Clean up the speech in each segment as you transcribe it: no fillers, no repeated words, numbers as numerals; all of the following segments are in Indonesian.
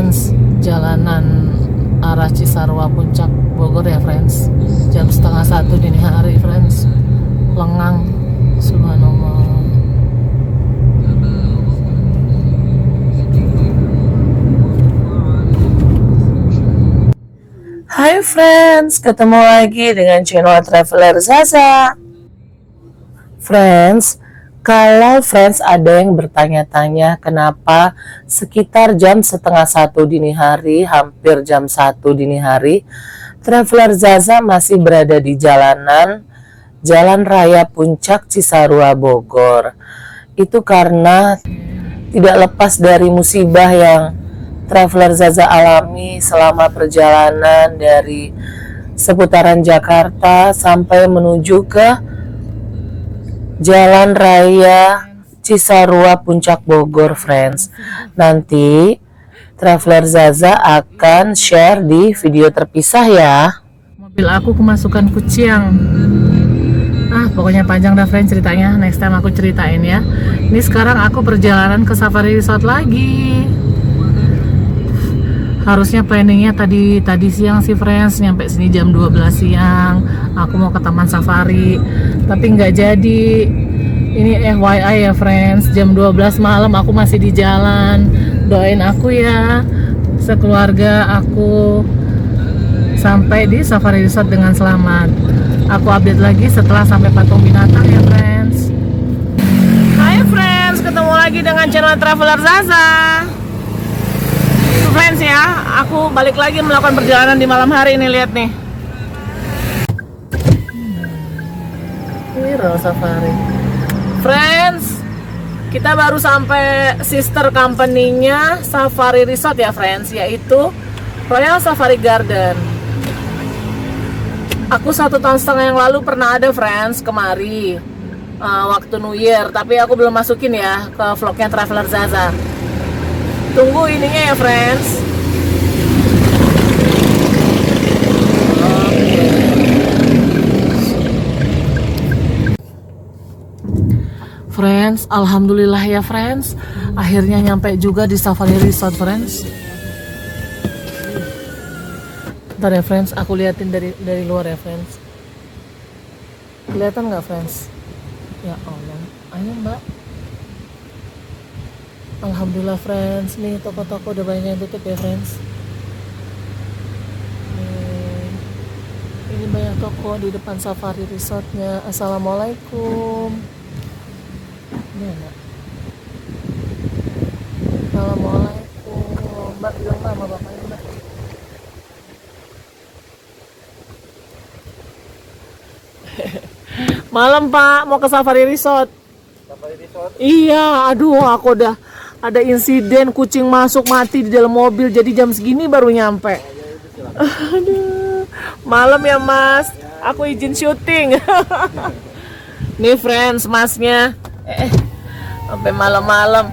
friends, jalanan arah Cisarua Puncak Bogor ya friends. Jam 12:30 dini hari friends. Lengang, subhanallah. Hai friends, ketemu lagi dengan channel Traveler Zaza. Friends, kalau friends ada yang bertanya-tanya kenapa sekitar jam 12:30 dini hari, hampir jam 1 dini hari, Traveler Zaza masih berada di jalanan Jalan Raya Puncak Cisarua Bogor. Itu karena tidak lepas dari musibah yang Traveler Zaza alami selama perjalanan dari seputaran Jakarta sampai menuju ke Jalan Raya Cisarua Puncak Bogor, friends. Nanti Traveler Zaza akan share di video terpisah ya. Mobil aku kemasukan kucing. Pokoknya panjang dah friends ceritanya. Next time aku ceritain ya. Ini sekarang aku perjalanan ke Safari Resort lagi. Harusnya planningnya tadi siang sih friends, nyampe sini jam 12 siang. Aku mau ke Taman Safari, tapi nggak jadi. Ini FYI ya friends, jam 12 malam aku masih di jalan. Doain aku ya, sekeluarga aku sampai di Safari Resort dengan selamat. Aku update lagi setelah sampai patung binatang ya friends. Hai friends, ketemu lagi dengan channel Traveler Zaza. Friends ya, aku balik lagi melakukan perjalanan di malam hari ini, lihat nih. Hero Safari. Friends, kita baru sampai sister company-nya Safari Resort ya friends, yaitu Royal Safari Garden. Aku 1,5 tahun yang lalu pernah ada friends kemari waktu New Year, tapi aku belum masukin ya ke vlognya Traveler Zaza. Tunggu ininya ya friends. Friends, alhamdulillah ya friends, akhirnya nyampe juga di Safari Resort friends. Bentar ya friends, aku liatin dari luar ya friends. Kelihatan nggak friends? Ya Allah, ayo mbak. Alhamdulillah friends, nih toko-toko udah banyak yang tutup ya friends. Ini banyak toko di depan Safari Resortnya. Assalamualaikum. Ini enggak? Assalamualaikum. Mbak bilang sama bapaknya mbak. Malam pak, mau ke Safari Resort. Safari Resort? Iya, aduh aku udah ada insiden kucing masuk mati di dalam mobil, jadi jam segini baru nyampe. Aduh, malam ya mas, aku izin syuting. Nih friends, masnya sampai malam-malam.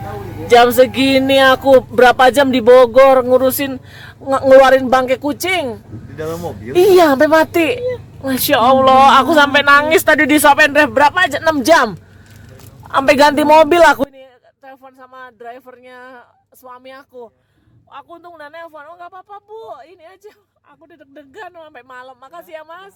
Jam segini aku berapa jam di Bogor ngurusin ngeluarin bangke kucing di dalam mobil. Iya, sampai mati. Masya Allah, aku sampai nangis tadi di Stop and Drive berapa aja 6 jam. Sampai ganti mobil aku ini. Telepon sama drivernya suami aku. Aku untung udah nelpon. Oh nggak apa-apa bu, ini aja. Aku deg-degan sampai malam. Makasih ya mas.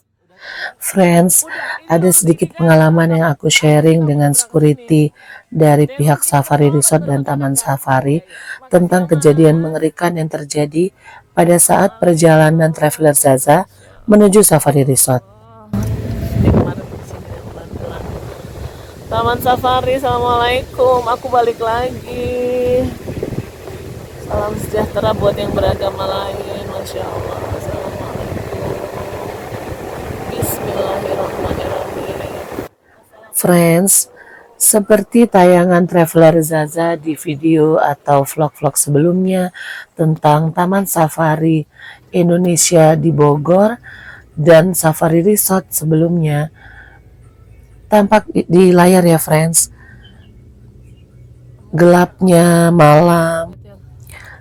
Friends, ada sedikit pengalaman yang aku sharing dengan security dari pihak Safari Resort dan Taman Safari tentang kejadian mengerikan yang terjadi pada saat perjalanan Traveler Zaza menuju Safari Resort. Taman Safari, assalamualaikum. Aku balik lagi. Salam sejahtera buat yang beragama lain. Masya Allah. Assalamualaikum. Bismillahirrahmanirrahim. Friends, seperti tayangan Traveler Zaza di video atau vlog-vlog sebelumnya tentang Taman Safari Indonesia di Bogor dan Safari Resort sebelumnya, tampak di layar ya friends, gelapnya malam,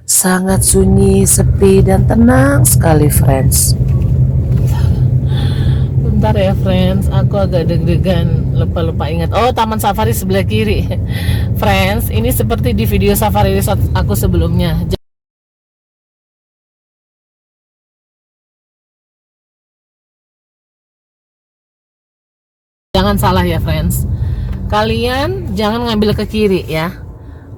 sangat sunyi, sepi dan tenang sekali friends. Bentar ya friends, aku agak deg-degan, lupa ingat. Oh, Taman Safari sebelah kiri. Friends, ini seperti di video Safari Resort aku sebelumnya. jangan salah ya friends. Kalian jangan ngambil ke kiri ya.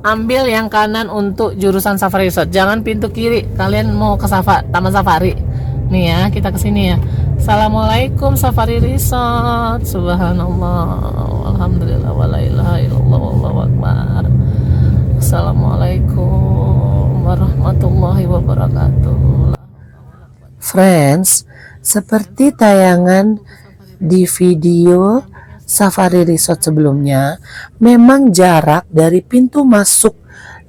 Ambil yang kanan untuk jurusan Safari Resort. Jangan pintu kiri. Kalian mau ke Taman Safari. Nih ya, kita ke sini ya. Assalamualaikum Safari Resort. Subhanallah. Alhamdulillah wala ilaha illallah wallahu akbar. Assalamualaikum warahmatullahi wabarakatuh. Friends, seperti tayangan di video Safari Resort sebelumnya, memang jarak dari pintu masuk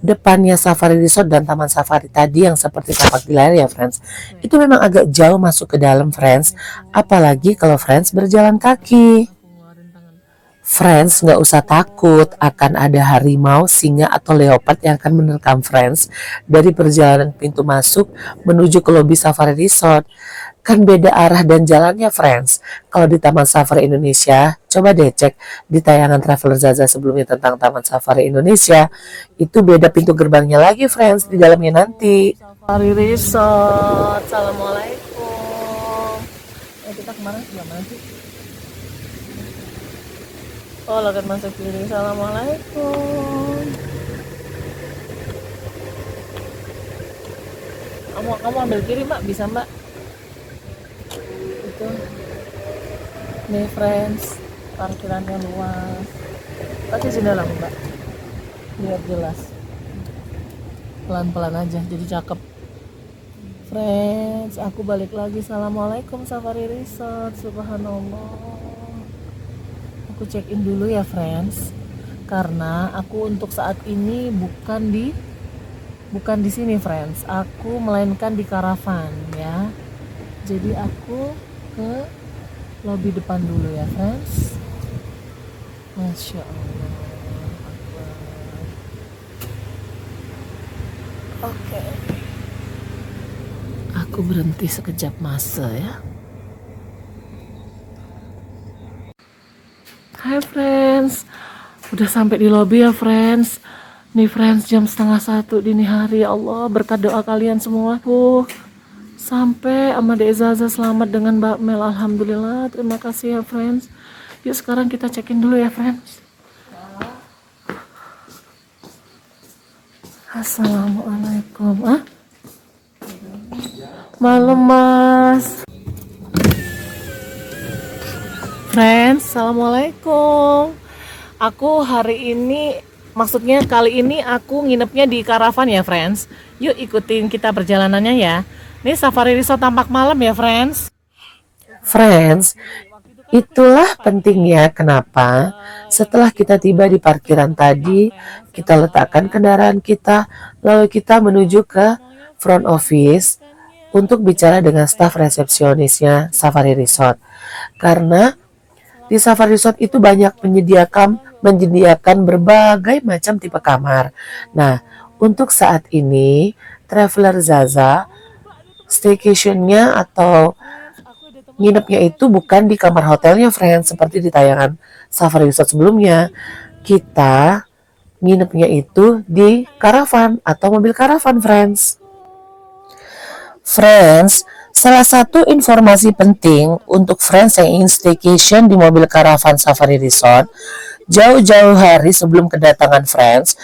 depannya Safari Resort dan Taman Safari tadi yang seperti tampak di layar ya friends, itu memang agak jauh masuk ke dalam friends, apalagi kalau friends berjalan kaki. Friends nggak usah takut akan ada harimau, singa atau leopard yang akan menerkam friends dari perjalanan pintu masuk menuju ke lobi Safari Resort. Kan beda arah dan jalannya friends. Kalau di Taman Safari Indonesia, coba deh cek di tayangan Traveler Zaza sebelumnya tentang Taman Safari Indonesia. Itu beda pintu gerbangnya lagi friends, di dalamnya nanti. Safari Resort. Assalamualaikum. Kita kemana sih? Oh, loket masuk kiri. Assalamualaikum. Kamu ambil kiri mbak, bisa mbak? Itu. Nih friends, parkirannya luas. Pasti sini lah mbak. Biar jelas. Pelan-pelan aja, jadi cakep. Friends, aku balik lagi. Assalamualaikum Safari Resort. Subhanallah. Aku check in dulu ya friends, karena aku untuk saat ini bukan di sini friends, aku melainkan di karavan ya. Jadi aku ke lobi depan dulu ya friends. Masya Allah. Oke. Aku berhenti sekejap masa ya. Hai friends, udah sampai di lobi ya friends. Nih friends, jam 12:30 dini hari. Ya Allah, berkat doa kalian semua. Sampai sama Dek Zaza selamat dengan Mbak Mel. Alhamdulillah, terima kasih ya friends. Yuk sekarang kita check-in dulu ya friends. Assalamualaikum. Malam mas. Friends, assalamualaikum. Aku hari ini, maksudnya kali ini aku nginepnya di karavan ya friends. Yuk ikutin kita perjalanannya ya. Ini Safari Resort tampak malam ya friends. Friends, itulah pentingnya kenapa setelah kita tiba di parkiran tadi, kita letakkan kendaraan kita, lalu kita menuju ke front office untuk bicara dengan staf resepsionisnya Safari Resort. Karena di Safari Resort itu banyak menyediakan berbagai macam tipe kamar. Nah, untuk saat ini Traveler Zaza staycation-nya atau nginepnya itu bukan di kamar hotelnya friends, seperti di tayangan Safari Resort sebelumnya. Kita nginepnya itu di karavan atau mobil karavan friends. Friends, salah satu informasi penting untuk friends yang ingin staycation di mobil karavan Safari Resort, jauh-jauh hari sebelum kedatangan friends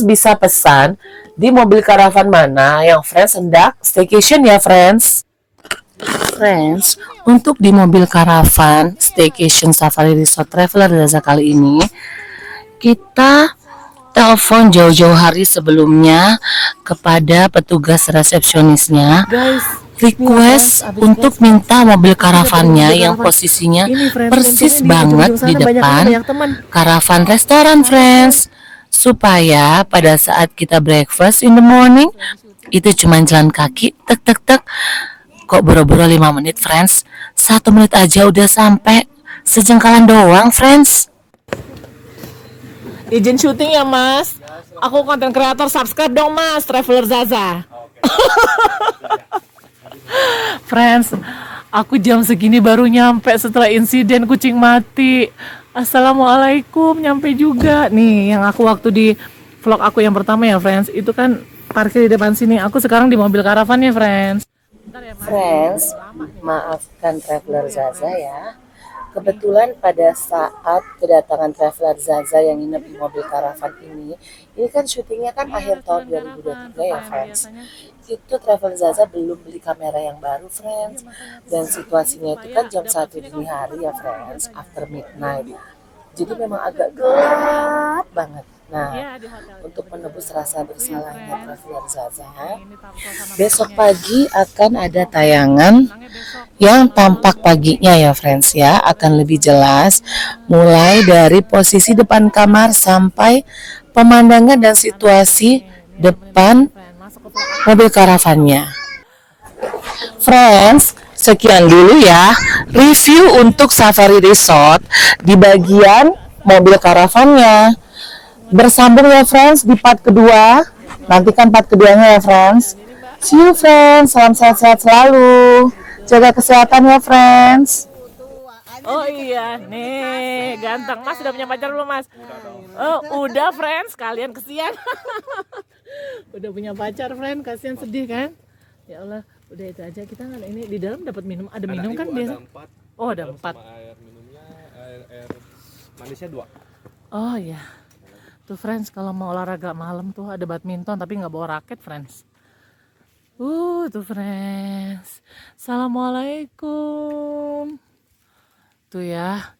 bisa pesan di mobil karavan mana yang friends hendak staycation ya friends. Friends, untuk di mobil karavan staycation Safari Resort Traveler Zaza kali ini, kita telepon jauh-jauh hari sebelumnya kepada petugas resepsionisnya, request untuk minta mobil karavannya yang posisinya persis banget di depan karavan restoran friends, supaya pada saat kita breakfast in the morning itu cuma jalan kaki tek. Kok boro-boro 5 menit friends, 1 menit aja udah sampai, sejengkalan doang friends. Izin syuting ya mas. Aku konten kreator, subscribe dong mas, Traveler Zaza. Friends, aku jam segini baru nyampe setelah insiden kucing mati. Assalamualaikum, nyampe juga. Nih yang aku waktu di vlog aku yang pertama ya friends, itu kan parkir di depan sini. Aku sekarang di mobil karavan ya friends. Friends, maafkan Traveler Zaza ya, Kebetulan pada saat kedatangan traveler Zaza yang nginep di mobil karavan ini kan syutingnya kan akhir tahun 2023 ya friends. Itu traveler Zaza belum beli kamera yang baru friends. Dan situasinya itu kan jam 1 dini hari ya friends, after midnight. Jadi memang agak gelap banget. Nah, untuk menebus rasa bersalahnya traveler Zaza, besok pagi akan ada tayangan yang tampak paginya ya friends ya, akan lebih jelas mulai dari posisi depan kamar sampai pemandangan dan situasi depan mobil karavannya. Friends, sekian dulu ya review untuk Safari Resort di bagian mobil karavannya. Bersambung ya friends di part kedua. Nantikan part keduanya ya friends. See you friends, salam sehat-sehat selalu. Jaga kesehatan ya friends. Oh iya, nih ganteng. Mas udah punya pacar belum Mas? Oh udah friends, kalian kesian. Udah punya pacar friend, kasihan sedih kan? Ya Allah, udah itu aja kita nggak ini di dalam dapat minum, ada minum kan biasa? Oh ada 4. Air minumnya air manisnya 2. Oh iya. Tuh friends, kalau mau olahraga malam tuh ada badminton tapi nggak bawa raket friends. Tuh friends. Assalamualaikum. Tuh ya.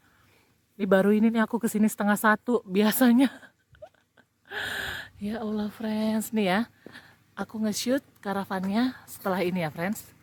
Ini baru ini nih aku kesini 12:30 biasanya. Ya Allah friends, nih ya. Aku nge-shoot karavannya setelah ini ya friends.